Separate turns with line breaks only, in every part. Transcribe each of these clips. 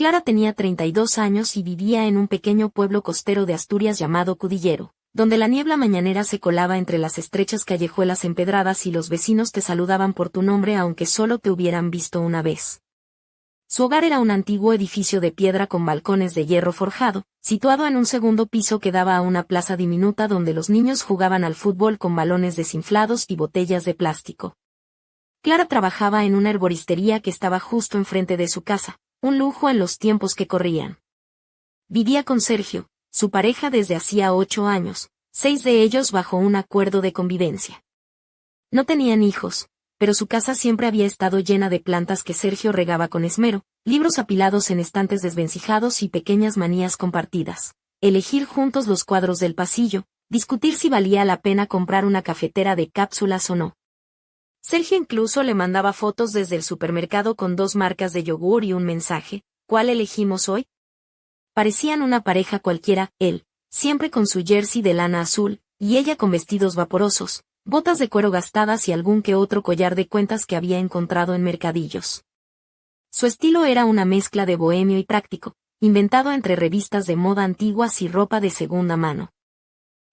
Clara tenía 32 años y vivía en un pequeño pueblo costero de Asturias llamado Cudillero, donde la niebla mañanera se colaba entre las estrechas callejuelas empedradas y los vecinos te saludaban por tu nombre aunque solo te hubieran visto una vez. Su hogar era un antiguo edificio de piedra con balcones de hierro forjado, situado en un segundo piso que daba a una plaza diminuta donde los niños jugaban al fútbol con balones desinflados y botellas de plástico. Clara trabajaba en una herboristería que estaba justo enfrente de su casa, un lujo en los tiempos que corrían. Vivía con Sergio, su pareja desde hacía 8 años, 6 de ellos bajo un acuerdo de convivencia. No tenían hijos, pero su casa siempre había estado llena de plantas que Sergio regaba con esmero, libros apilados en estantes desvencijados y pequeñas manías compartidas. Elegir juntos los cuadros del pasillo, discutir si valía la pena comprar una cafetera de cápsulas o no. Sergio incluso le mandaba fotos desde el supermercado con 2 marcas de yogur y un mensaje: ¿cuál elegimos hoy? Parecían una pareja cualquiera, él, siempre con su jersey de lana azul, y ella con vestidos vaporosos, botas de cuero gastadas y algún que otro collar de cuentas que había encontrado en mercadillos. Su estilo era una mezcla de bohemio y práctico, inventado entre revistas de moda antiguas y ropa de segunda mano.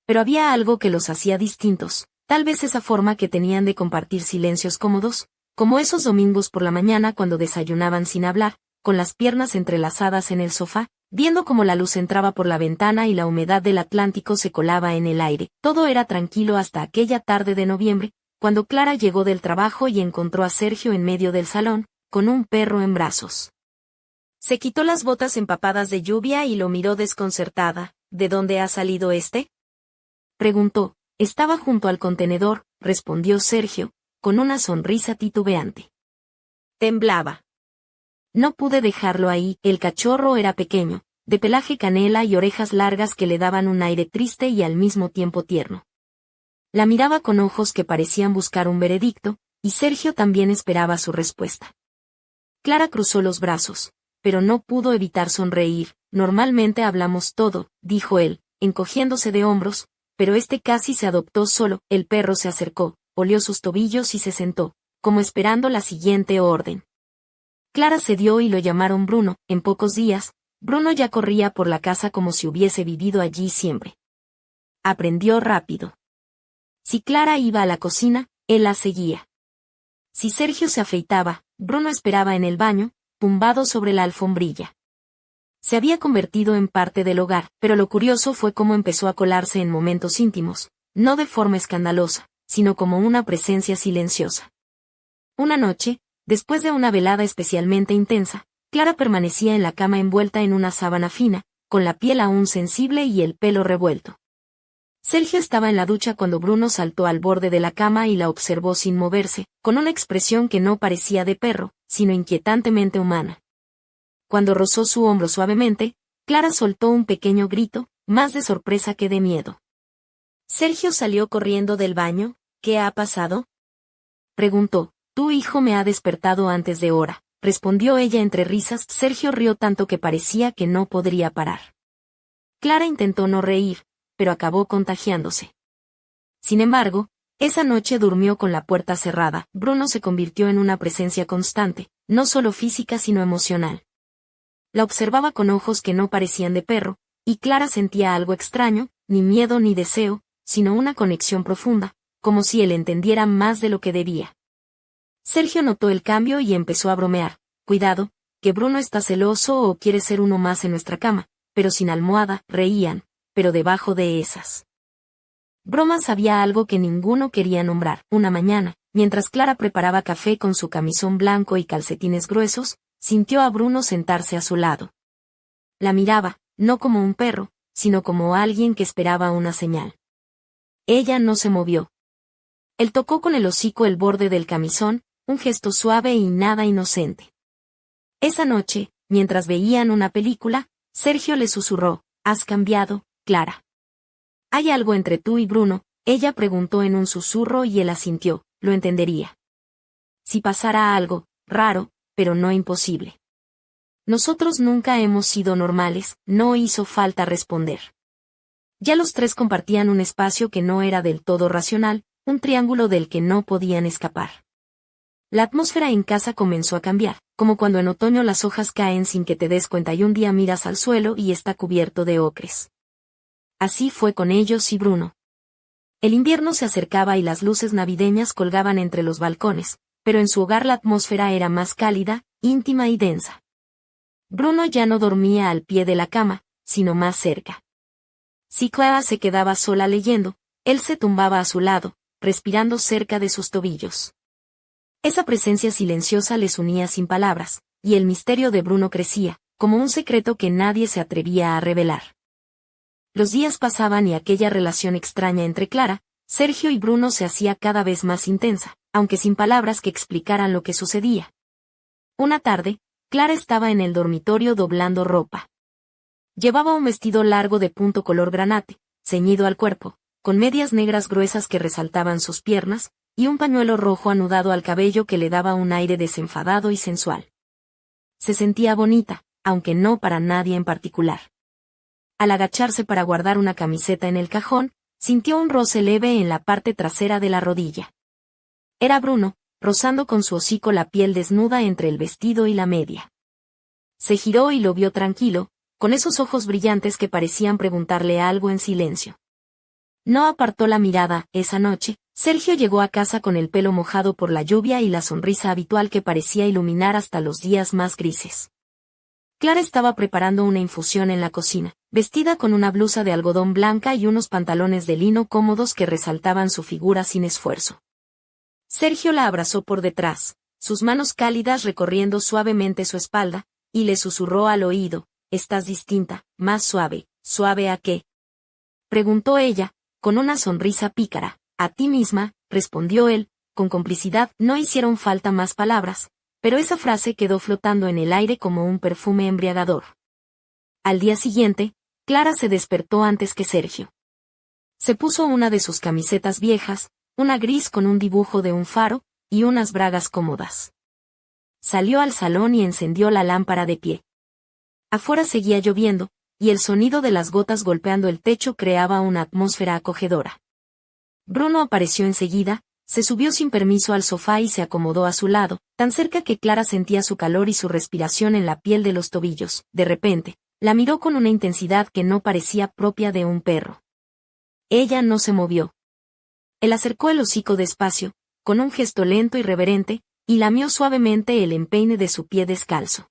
Pero había algo que los hacía distintos, tal vez esa forma que tenían de compartir silencios cómodos, como esos domingos por la mañana cuando desayunaban sin hablar, con las piernas entrelazadas en el sofá, viendo cómo la luz entraba por la ventana y la humedad del Atlántico se colaba en el aire. Todo era tranquilo hasta aquella tarde de noviembre, cuando Clara llegó del trabajo y encontró a Sergio en medio del salón, con un perro en brazos. Se quitó las botas empapadas de lluvia y lo miró desconcertada. ¿De dónde ha salido este?, preguntó. Estaba junto al contenedor, respondió Sergio, con una sonrisa titubeante. Temblaba. No pude dejarlo ahí. El cachorro era pequeño, de pelaje canela y orejas largas que le daban un aire triste y al mismo tiempo tierno. La miraba con ojos que parecían buscar un veredicto, y Sergio también esperaba su respuesta. Clara cruzó los brazos, pero no pudo evitar sonreír. Normalmente hablamos todo, dijo él, encogiéndose de hombros, pero este casi se adoptó solo. El perro se acercó, olió sus tobillos y se sentó, como esperando la siguiente orden. Clara cedió y lo llamaron Bruno. En pocos días, Bruno ya corría por la casa como si hubiese vivido allí siempre. Aprendió rápido. Si Clara iba a la cocina, él la seguía. Si Sergio se afeitaba, Bruno esperaba en el baño, tumbado sobre la alfombrilla. Se había convertido en parte del hogar, pero lo curioso fue cómo empezó a colarse en momentos íntimos, no de forma escandalosa, sino como una presencia silenciosa. Una noche, después de una velada especialmente intensa, Clara permanecía en la cama envuelta en una sábana fina, con la piel aún sensible y el pelo revuelto. Sergio estaba en la ducha cuando Bruno saltó al borde de la cama y la observó sin moverse, con una expresión que no parecía de perro, sino inquietantemente humana. Cuando rozó su hombro suavemente, Clara soltó un pequeño grito, más de sorpresa que de miedo. Sergio salió corriendo del baño. ¿Qué ha pasado?, preguntó. Tu hijo me ha despertado antes de hora, respondió ella entre risas. Sergio rió tanto que parecía que no podría parar. Clara intentó no reír, pero acabó contagiándose. Sin embargo, esa noche durmió con la puerta cerrada. Bruno se convirtió en una presencia constante, no solo física sino emocional. La observaba con ojos que no parecían de perro, y Clara sentía algo extraño, ni miedo ni deseo, sino una conexión profunda, como si él entendiera más de lo que debía. Sergio notó el cambio y empezó a bromear. Cuidado, que Bruno está celoso o quiere ser uno más en nuestra cama, pero sin almohada. Reían, pero debajo de esas bromas había algo que ninguno quería nombrar. Una mañana, mientras Clara preparaba café con su camisón blanco y calcetines gruesos, sintió a Bruno sentarse a su lado. La miraba, no como un perro, sino como alguien que esperaba una señal. Ella no se movió. Él tocó con el hocico el borde del camisón, un gesto suave y nada inocente. Esa noche, mientras veían una película, Sergio le susurró: «¿Has cambiado, Clara? ¿Hay algo entre tú y Bruno?», ella preguntó en un susurro y él asintió. Lo entendería. Si pasara algo, raro, pero no imposible. Nosotros nunca hemos sido normales, no hizo falta responder. Ya los tres compartían un espacio que no era del todo racional, un triángulo del que no podían escapar. La atmósfera en casa comenzó a cambiar. como cuando en otoño las hojas caen sin que te des cuenta y un día miras al suelo y está cubierto de ocres. Así fue con ellos y Bruno. El invierno se acercaba y las luces navideñas colgaban entre los balcones, pero en su hogar la atmósfera era más cálida, íntima y densa. Bruno ya no dormía al pie de la cama, sino más cerca. Si Clara se quedaba sola leyendo, él se tumbaba a su lado, respirando cerca de sus tobillos. Esa presencia silenciosa les unía sin palabras, y el misterio de Bruno crecía, como un secreto que nadie se atrevía a revelar. Los días pasaban y aquella relación extraña entre Clara, Sergio y Bruno se hacía cada vez más intensa, aunque sin palabras que explicaran lo que sucedía. Una tarde, Clara estaba en el dormitorio doblando ropa. Llevaba un vestido largo de punto color granate, ceñido al cuerpo, con medias negras gruesas que resaltaban sus piernas, y un pañuelo rojo anudado al cabello que le daba un aire desenfadado y sensual. Se sentía bonita, aunque no para nadie en particular. Al agacharse para guardar una camiseta en el cajón, sintió un roce leve en la parte trasera de la rodilla. Era Bruno, rozando con su hocico la piel desnuda entre el vestido y la media. Se giró y lo vio tranquilo, con esos ojos brillantes que parecían preguntarle algo en silencio. No apartó la mirada. Esa noche, Sergio llegó a casa con el pelo mojado por la lluvia y la sonrisa habitual que parecía iluminar hasta los días más grises. Clara estaba preparando una infusión en la cocina, vestida con una blusa de algodón blanca y unos pantalones de lino cómodos que resaltaban su figura sin esfuerzo. Sergio la abrazó por detrás, sus manos cálidas recorriendo suavemente su espalda, y le susurró al oído: «Estás distinta, más suave. ¿Suave a qué?», preguntó ella, con una sonrisa pícara. «A ti misma», respondió él, con complicidad. No hicieron falta más palabras, pero esa frase quedó flotando en el aire como un perfume embriagador. Al día siguiente, Clara se despertó antes que Sergio. Se puso una de sus camisetas viejas, una gris con un dibujo de un faro, y unas bragas cómodas. Salió al salón y encendió la lámpara de pie. Afuera seguía lloviendo, y el sonido de las gotas golpeando el techo creaba una atmósfera acogedora. Bruno apareció enseguida, se subió sin permiso al sofá y se acomodó a su lado, tan cerca que Clara sentía su calor y su respiración en la piel de los tobillos. De repente, la miró con una intensidad que no parecía propia de un perro. Ella no se movió. Él acercó el hocico despacio, con un gesto lento y reverente, y lamió suavemente el empeine de su pie descalzo.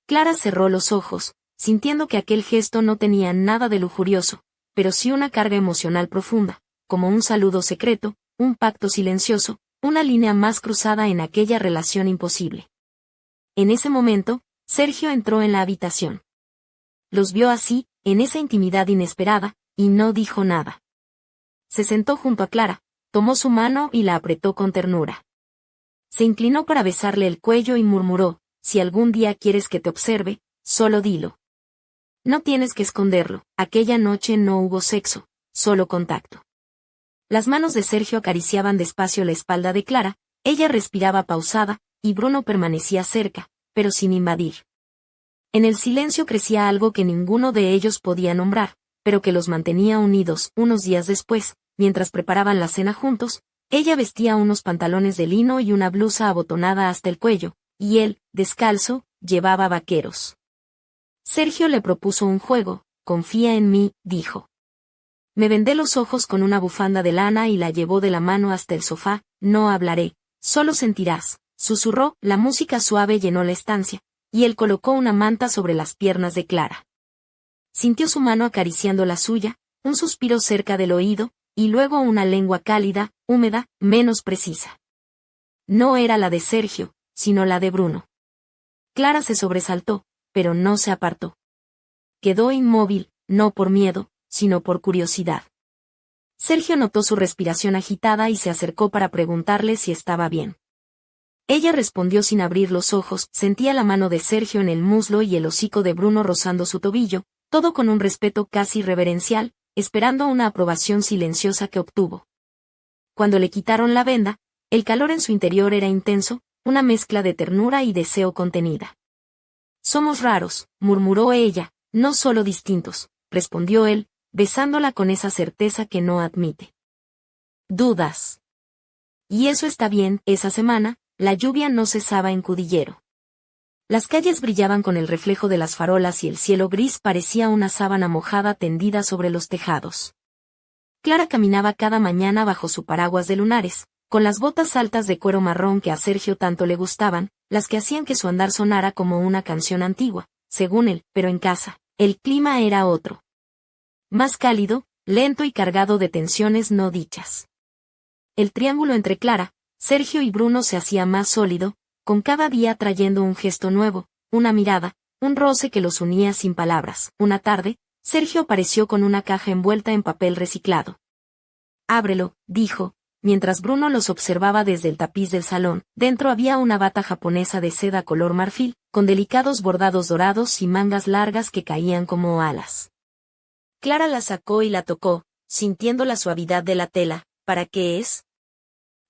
Clara cerró los ojos, sintiendo que aquel gesto no tenía nada de lujurioso, pero sí una carga emocional profunda, como un saludo secreto, un pacto silencioso, una línea más cruzada en aquella relación imposible. En ese momento, Sergio entró en la habitación. Los vio así, en esa intimidad inesperada, y no dijo nada. Se sentó junto a Clara, tomó su mano y la apretó con ternura. Se inclinó para besarle el cuello y murmuró: «Si algún día quieres que te observe, solo dilo. No tienes que esconderlo». Aquella noche no hubo sexo, solo contacto. Las manos de Sergio acariciaban despacio la espalda de Clara, ella respiraba pausada, y Bruno permanecía cerca, pero sin invadir. En el silencio crecía algo que ninguno de ellos podía nombrar, pero que los mantenía unidos. Unos días después, mientras preparaban la cena juntos, ella vestía unos pantalones de lino y una blusa abotonada hasta el cuello, y él, descalzo, llevaba vaqueros. Sergio le propuso un juego. «Confía en mí», dijo. Me vendé los ojos con una bufanda de lana y la llevó de la mano hasta el sofá. «No hablaré, solo sentirás», susurró. La música suave llenó la estancia, y él colocó una manta sobre las piernas de Clara. Sintió su mano acariciando la suya, un suspiro cerca del oído, y luego una lengua cálida, húmeda, menos precisa. No era la de Sergio, sino la de Bruno. Clara se sobresaltó, pero no se apartó. Quedó inmóvil, no por miedo, sino por curiosidad. Sergio notó su respiración agitada y se acercó para preguntarle si estaba bien. Ella respondió sin abrir los ojos. Sentía la mano de Sergio en el muslo y el hocico de Bruno rozando su tobillo, todo con un respeto casi reverencial, esperando una aprobación silenciosa que obtuvo. Cuando le quitaron la venda, el calor en su interior era intenso, una mezcla de ternura y deseo contenida. «Somos raros», murmuró ella. «No solo distintos», respondió él, besándola con esa certeza que no admite dudas. Y eso está bien. Esa semana, la lluvia no cesaba en Cudillero. Las calles brillaban con el reflejo de las farolas y el cielo gris parecía una sábana mojada tendida sobre los tejados. Clara caminaba cada mañana bajo su paraguas de lunares, con las botas altas de cuero marrón que a Sergio tanto le gustaban, las que hacían que su andar sonara como una canción antigua, según él, pero en casa, el clima era otro. Más cálido, lento y cargado de tensiones no dichas. El triángulo entre Clara, Sergio y Bruno se hacía más sólido, con cada día trayendo un gesto nuevo, una mirada, un roce que los unía sin palabras. Una tarde, Sergio apareció con una caja envuelta en papel reciclado. «Ábrelo», dijo, mientras Bruno los observaba desde el tapiz del salón. Dentro había una bata japonesa de seda color marfil, con delicados bordados dorados y mangas largas que caían como alas. Clara la sacó y la tocó, sintiendo la suavidad de la tela. «¿Para qué es?»,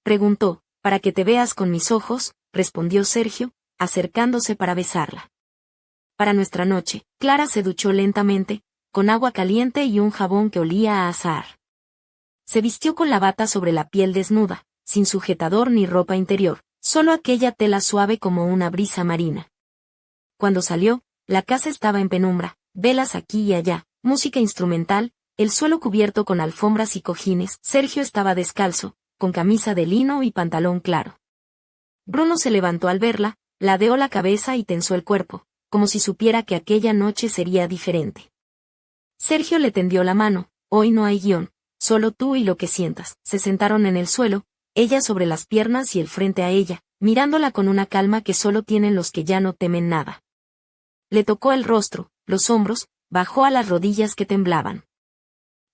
preguntó. «Para que te veas con mis ojos», respondió Sergio, acercándose para besarla. Para nuestra noche, Clara se duchó lentamente, con agua caliente y un jabón que olía a azahar. Se vistió con la bata sobre la piel desnuda, sin sujetador ni ropa interior, solo aquella tela suave como una brisa marina. Cuando salió, la casa estaba en penumbra, velas aquí y allá, música instrumental, el suelo cubierto con alfombras y cojines. Sergio estaba descalzo, con camisa de lino y pantalón claro. Bruno se levantó al verla, ladeó la cabeza y tensó el cuerpo, como si supiera que aquella noche sería diferente. Sergio le tendió la mano. «Hoy no hay guión, solo tú y lo que sientas». Se sentaron en el suelo, ella sobre las piernas y él frente a ella, mirándola con una calma que solo tienen los que ya no temen nada. Le tocó el rostro, los hombros, bajó a las rodillas que temblaban.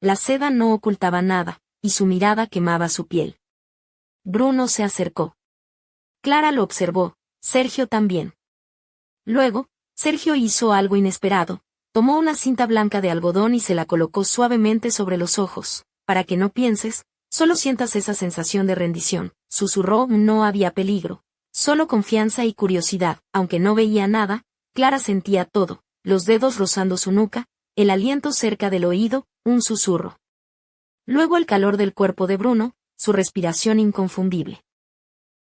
La seda no ocultaba nada, y su mirada quemaba su piel. Bruno se acercó. Clara lo observó, Sergio también. Luego, Sergio hizo algo inesperado, tomó una cinta blanca de algodón y se la colocó suavemente sobre los ojos. «Para que no pienses, solo sientas esa sensación de rendición», susurró. No había peligro, solo confianza y curiosidad. Aunque no veía nada, Clara sentía todo, los dedos rozando su nuca, el aliento cerca del oído, un susurro. Luego el calor del cuerpo de Bruno, su respiración inconfundible.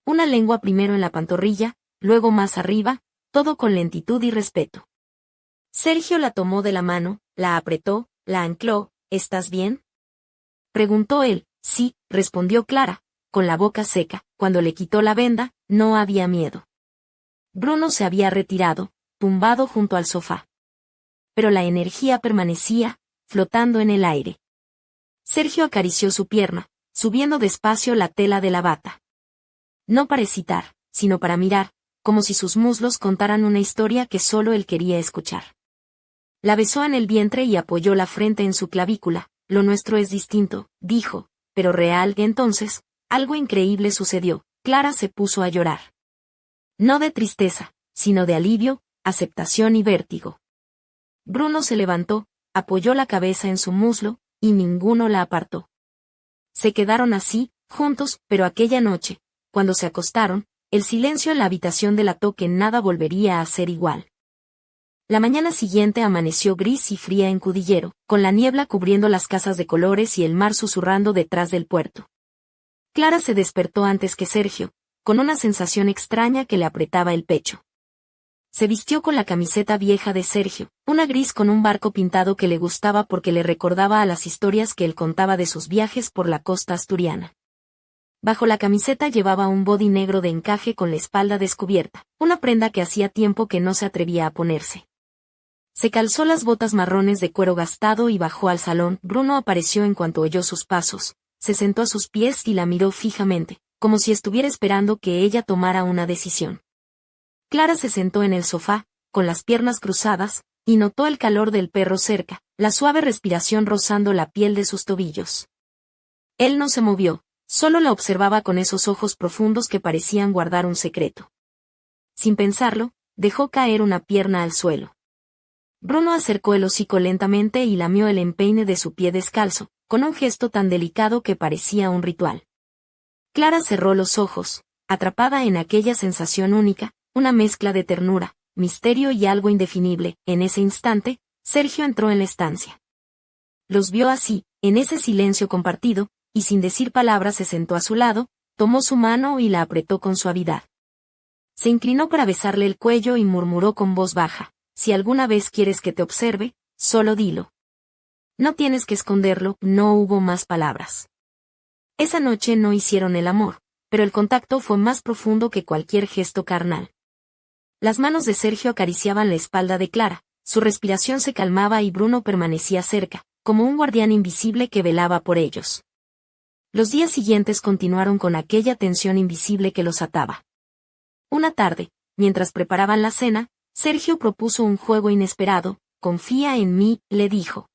Una lengua primero en la pantorrilla, luego más arriba, todo con lentitud y respeto. Sergio la tomó de la mano, la apretó, la ancló. «¿Estás bien?», preguntó él. «Sí», respondió Clara, con la boca seca. Cuando le quitó la venda, no había miedo. Bruno se había retirado, tumbado junto al sofá. Pero la energía permanecía, flotando en el aire. Sergio acarició su pierna, subiendo despacio la tela de la bata. No para excitar, sino para mirar, como si sus muslos contaran una historia que solo él quería escuchar. La besó en el vientre y apoyó la frente en su clavícula. «Lo nuestro es distinto», dijo, «pero real». Entonces, algo increíble sucedió. Clara se puso a llorar. No de tristeza, sino de alivio, aceptación y vértigo. Bruno se levantó, apoyó la cabeza en su muslo, y ninguno la apartó. Se quedaron así, juntos, pero aquella noche, cuando se acostaron, el silencio en la habitación delató que nada volvería a ser igual. La mañana siguiente amaneció gris y fría en Cudillero, con la niebla cubriendo las casas de colores y el mar susurrando detrás del puerto. Clara se despertó antes que Sergio, con una sensación extraña que le apretaba el pecho. Se vistió con la camiseta vieja de Sergio, una gris con un barco pintado que le gustaba porque le recordaba a las historias que él contaba de sus viajes por la costa asturiana. Bajo la camiseta llevaba un body negro de encaje con la espalda descubierta, una prenda que hacía tiempo que no se atrevía a ponerse. Se calzó las botas marrones de cuero gastado y bajó al salón. Bruno apareció en cuanto oyó sus pasos, se sentó a sus pies y la miró fijamente, como si estuviera esperando que ella tomara una decisión. Clara se sentó en el sofá, con las piernas cruzadas, y notó el calor del perro cerca, la suave respiración rozando la piel de sus tobillos. Él no se movió, solo la observaba con esos ojos profundos que parecían guardar un secreto. Sin pensarlo, dejó caer una pierna al suelo. Bruno acercó el hocico lentamente y lamió el empeine de su pie descalzo, con un gesto tan delicado que parecía un ritual. Clara cerró los ojos, atrapada en aquella sensación única, una mezcla de ternura, misterio y algo indefinible. En ese instante, Sergio entró en la estancia. Los vio así, en ese silencio compartido, y sin decir palabras se sentó a su lado, tomó su mano y la apretó con suavidad. Se inclinó para besarle el cuello y murmuró con voz baja: si alguna vez quieres que te observe, solo dilo. No tienes que esconderlo. No hubo más palabras. Esa noche no hicieron el amor, pero el contacto fue más profundo que cualquier gesto carnal. Las manos de Sergio acariciaban la espalda de Clara, su respiración se calmaba y Bruno permanecía cerca, como un guardián invisible que velaba por ellos. Los días siguientes continuaron con aquella tensión invisible que los ataba. Una tarde, mientras preparaban la cena, Sergio propuso un juego inesperado. Confía en mí, le dijo.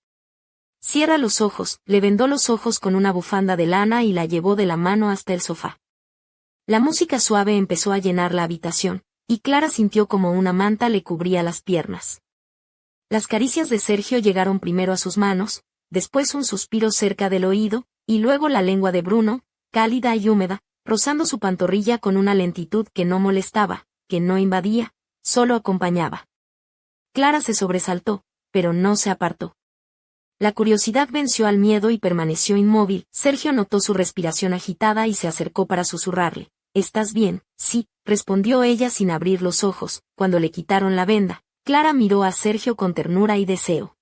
Cierra los ojos. Le vendó los ojos con una bufanda de lana y la llevó de la mano hasta el sofá. La música suave empezó a llenar la habitación, y Clara sintió como una manta le cubría las piernas. Las caricias de Sergio llegaron primero a sus manos, después un suspiro cerca del oído, y luego la lengua de Bruno, cálida y húmeda, rozando su pantorrilla con una lentitud que no molestaba, que no invadía, solo acompañaba. Clara se sobresaltó, pero no se apartó. La curiosidad venció al miedo y permaneció inmóvil. Sergio notó su respiración agitada y se acercó para susurrarle. ¿Estás bien? Sí, respondió ella sin abrir los ojos. Cuando le quitaron la venda, Clara miró a Sergio con ternura y deseo.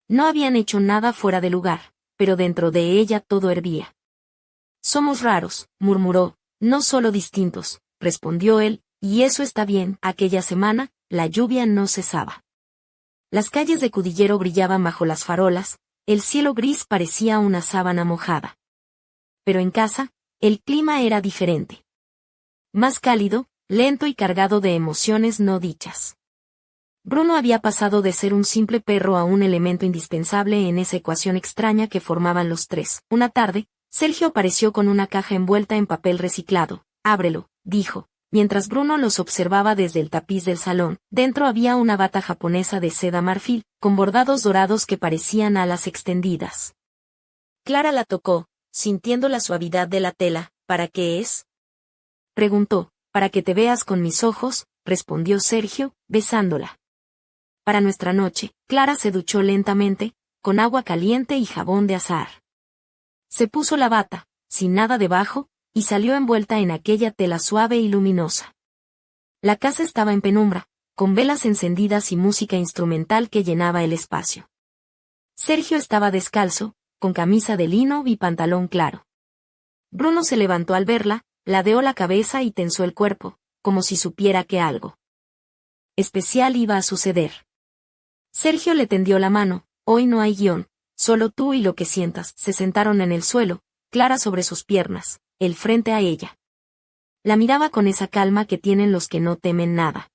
No habían hecho nada fuera de lugar, pero dentro de ella todo hervía. Somos raros, murmuró. No solo distintos, respondió él, y eso está bien. Aquella semana, la lluvia no cesaba. Las calles de Cudillero brillaban bajo las farolas, el cielo gris parecía una sábana mojada. Pero en casa, el clima era diferente. Más cálido, lento y cargado de emociones no dichas. Bruno había pasado de ser un simple perro a un elemento indispensable en esa ecuación extraña que formaban los tres. Una tarde, Sergio apareció con una caja envuelta en papel reciclado. Ábrelo, dijo. Mientras Bruno los observaba desde el tapiz del salón, dentro había una bata japonesa de seda marfil, con bordados dorados que parecían alas extendidas. Clara la tocó, sintiendo la suavidad de la tela. ¿Para qué es? Preguntó. Para que te veas con mis ojos, respondió Sergio, besándola. Para nuestra noche, Clara se duchó lentamente, con agua caliente y jabón de azahar. Se puso la bata, sin nada debajo, y salió envuelta en aquella tela suave y luminosa. La casa estaba en penumbra, con velas encendidas y música instrumental que llenaba el espacio. Sergio estaba descalzo, con camisa de lino y pantalón claro. Bruno se levantó al verla, ladeó la cabeza y tensó el cuerpo, como si supiera que algo especial iba a suceder. Sergio le tendió la mano. Hoy no hay guión, solo tú y lo que sientas. Se sentaron en el suelo, Clara sobre sus piernas, él frente a ella. La miraba con esa calma que tienen los que no temen nada.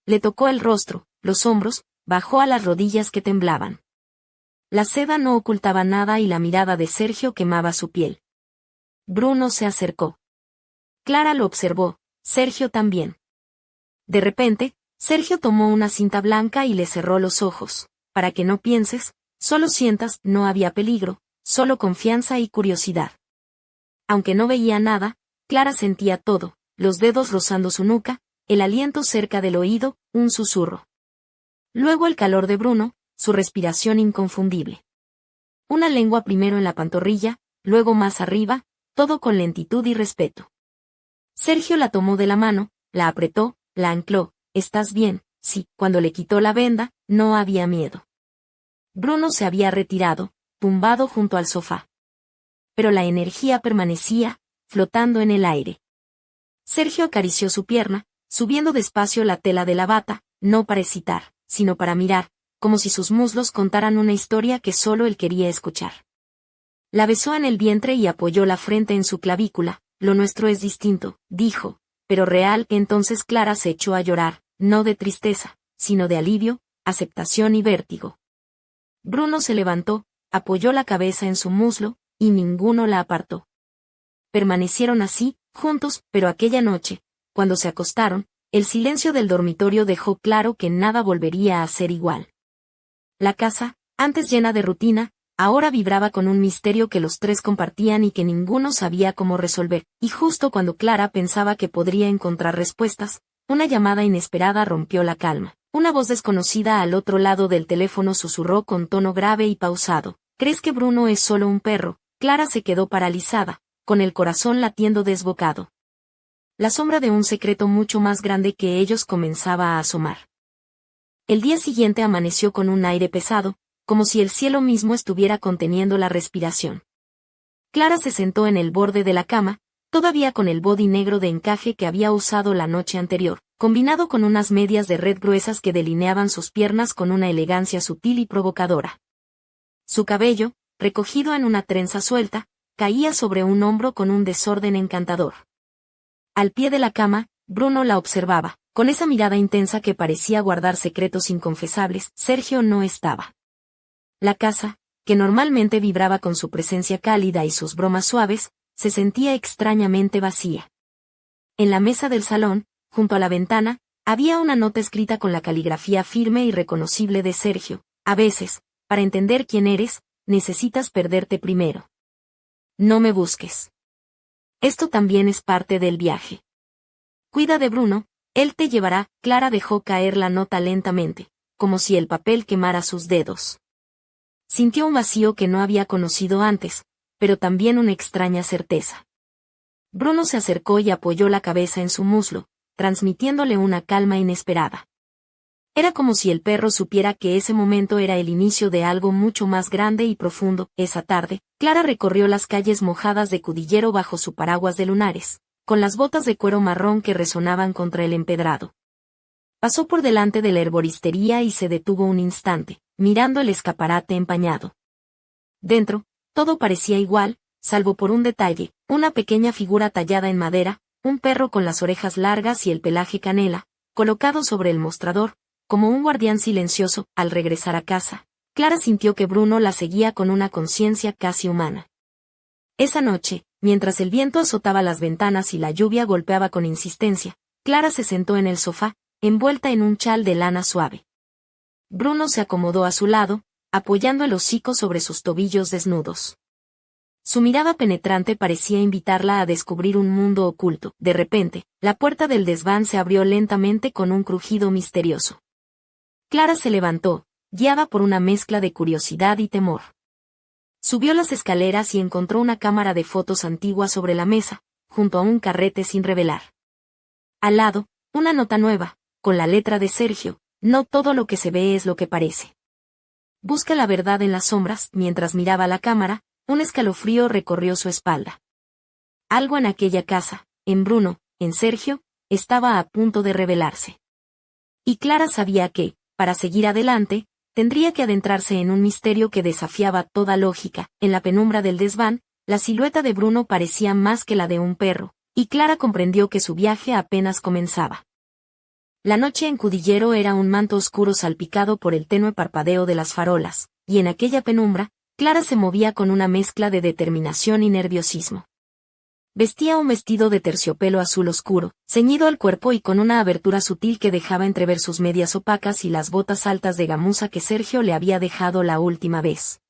Le tocó el rostro, los hombros, bajó a las rodillas que temblaban. La seda no ocultaba nada y la mirada de Sergio quemaba su piel. Bruno se acercó. Clara lo observó, Sergio también. De repente, Sergio tomó una cinta blanca y le cerró los ojos. Para que no pienses, solo sientas. No había peligro, solo confianza y curiosidad. Aunque no veía nada, Clara sentía todo, los dedos rozando su nuca, el aliento cerca del oído, un susurro. Luego el calor de Bruno, su respiración inconfundible. Una lengua primero en la pantorrilla, luego más arriba, todo con lentitud y respeto. Sergio la tomó de la mano, la apretó, la ancló. ¿Estás bien? Sí. Cuando le quitó la venda, no había miedo. Bruno se había retirado, tumbado junto al sofá. Pero la energía permanecía, flotando en el aire. Sergio acarició su pierna, subiendo despacio la tela de la bata, no para excitar, sino para mirar, como si sus muslos contaran una historia que solo él quería escuchar. La besó en el vientre y apoyó la frente en su clavícula. Lo nuestro es distinto, dijo, pero real. Entonces Clara se echó a llorar, no de tristeza, sino de alivio, aceptación y vértigo. Bruno se levantó, apoyó la cabeza en su muslo, y ninguno la apartó. Permanecieron así, juntos, pero aquella noche, cuando se acostaron, el silencio del dormitorio dejó claro que nada volvería a ser igual. La casa, antes llena de rutina, ahora vibraba con un misterio que los tres compartían y que ninguno sabía cómo resolver, y justo cuando Clara pensaba que podría encontrar respuestas, una llamada inesperada rompió la calma. Una voz desconocida al otro lado del teléfono susurró con tono grave y pausado. ¿Crees que Bruno es solo un perro? Clara se quedó paralizada, con el corazón latiendo desbocado. la sombra de un secreto mucho más grande que ellos comenzaba a asomar. El día siguiente amaneció con un aire pesado, como si el cielo mismo estuviera conteniendo la respiración. Clara se sentó en el borde de la cama, todavía con el body negro de encaje que había usado la noche anterior, combinado con unas medias de red gruesas que delineaban sus piernas con una elegancia sutil y provocadora. Su cabello, recogido en una trenza suelta, caía sobre un hombro con un desorden encantador. Al pie de la cama, Bruno la observaba, con esa mirada intensa que parecía guardar secretos inconfesables. Sergio no estaba. La casa, que normalmente vibraba con su presencia cálida y sus bromas suaves, se sentía extrañamente vacía. En la mesa del salón, junto a la ventana, había una nota escrita con la caligrafía firme y reconocible de Sergio: a veces, para entender quién eres, necesitas perderte primero. No me busques. Esto también es parte del viaje. Cuida de Bruno, él te llevará. Clara dejó caer la nota lentamente, como si el papel quemara sus dedos. Sintió un vacío que no había conocido antes, pero también una extraña certeza. Bruno se acercó y apoyó la cabeza en su muslo, transmitiéndole una calma inesperada. Era como si el perro supiera que ese momento era el inicio de algo mucho más grande y profundo. Esa tarde, Clara recorrió las calles mojadas de Cudillero bajo su paraguas de lunares, con las botas de cuero marrón que resonaban contra el empedrado. Pasó por delante de la herboristería y se detuvo un instante, mirando el escaparate empañado. Dentro, todo parecía igual, salvo por un detalle: una pequeña figura tallada en madera, un perro con las orejas largas y el pelaje canela, colocado sobre el mostrador, como un guardián silencioso. Al regresar a casa, Clara sintió que Bruno la seguía con una conciencia casi humana. Esa noche, mientras el viento azotaba las ventanas y la lluvia golpeaba con insistencia, Clara se sentó en el sofá, envuelta en un chal de lana suave. Bruno se acomodó a su lado, apoyando el hocico sobre sus tobillos desnudos. Su mirada penetrante parecía invitarla a descubrir un mundo oculto. De repente, la puerta del desván se abrió lentamente con un crujido misterioso. Clara se levantó, guiada por una mezcla de curiosidad y temor. Subió las escaleras y encontró una cámara de fotos antigua sobre la mesa, junto a un carrete sin revelar. Al lado, una nota nueva, con la letra de Sergio: no todo lo que se ve es lo que parece. Busca la verdad en las sombras. Mientras miraba la cámara, un escalofrío recorrió su espalda. Algo en aquella casa, en Bruno, en Sergio, estaba a punto de revelarse. Y Clara sabía que, para seguir adelante, tendría que adentrarse en un misterio que desafiaba toda lógica. En la penumbra del desván, la silueta de Bruno parecía más que la de un perro, y Clara comprendió que su viaje apenas comenzaba. La noche en Cudillero era un manto oscuro salpicado por el tenue parpadeo de las farolas, y en aquella penumbra, Clara se movía con una mezcla de determinación y nerviosismo. Vestía un vestido de terciopelo azul oscuro, ceñido al cuerpo y con una abertura sutil que dejaba entrever sus medias opacas y las botas altas de gamuza que Sergio le había dejado la última vez.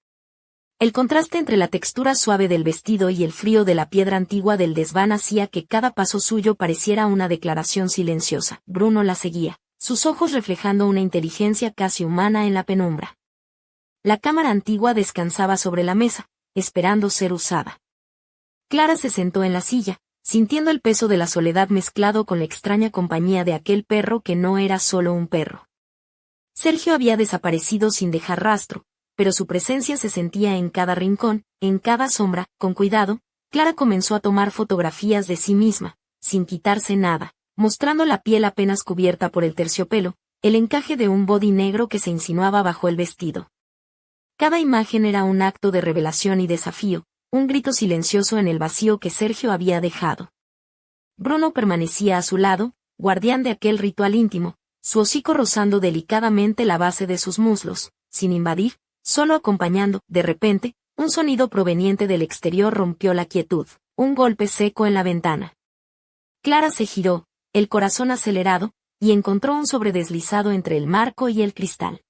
El contraste entre la textura suave del vestido y el frío de la piedra antigua del desván hacía que cada paso suyo pareciera una declaración silenciosa. Bruno la seguía, sus ojos reflejando una inteligencia casi humana en la penumbra. La cámara antigua descansaba sobre la mesa, esperando ser usada. Clara se sentó en la silla, sintiendo el peso de la soledad mezclado con la extraña compañía de aquel perro que no era solo un perro. Sergio había desaparecido sin dejar rastro, pero su presencia se sentía en cada rincón, en cada sombra. Con cuidado, Clara comenzó a tomar fotografías de sí misma, sin quitarse nada, mostrando la piel apenas cubierta por el terciopelo, el encaje de un body negro que se insinuaba bajo el vestido. Cada imagen era un acto de revelación y desafío, un grito silencioso en el vacío que Sergio había dejado. Bruno permanecía a su lado, guardián de aquel ritual íntimo, su hocico rozando delicadamente la base de sus muslos, sin invadir, solo acompañando. De repente, un sonido proveniente del exterior rompió la quietud, un golpe seco en la ventana. Clara se giró, el corazón acelerado, y encontró un sobre deslizado entre el marco y el cristal.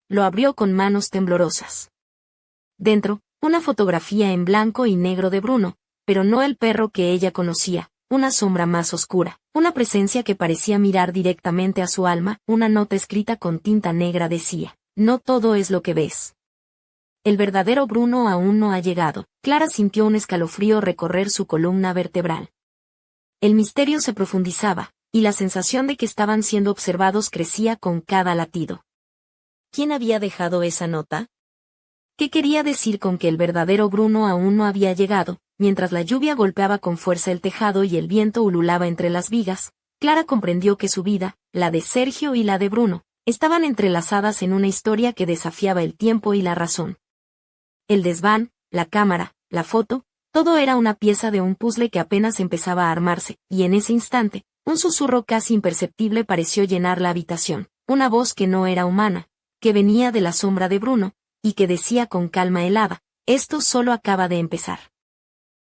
Lo abrió con manos temblorosas. Dentro, una fotografía en blanco y negro de Bruno, pero no el perro que ella conocía, una sombra más oscura, una presencia que parecía mirar directamente a su alma. Una nota escrita con tinta negra decía: no todo es lo que ves. El verdadero Bruno aún no ha llegado. Clara sintió un escalofrío recorrer su columna vertebral. El misterio se profundizaba, y la sensación de que estaban siendo observados crecía con cada latido. ¿Quién había dejado esa nota? ¿Qué quería decir con que el verdadero Bruno aún no había llegado? Mientras la lluvia golpeaba con fuerza el tejado y el viento ululaba entre las vigas, Clara comprendió que su vida, la de Sergio y la de Bruno, estaban entrelazadas en una historia que desafiaba el tiempo y la razón. El desván, la cámara, la foto, todo era una pieza de un puzzle que apenas empezaba a armarse, y en ese instante, un susurro casi imperceptible pareció llenar la habitación, una voz que no era humana, que venía de la sombra de Bruno, y que decía con calma helada, esto solo acaba de empezar.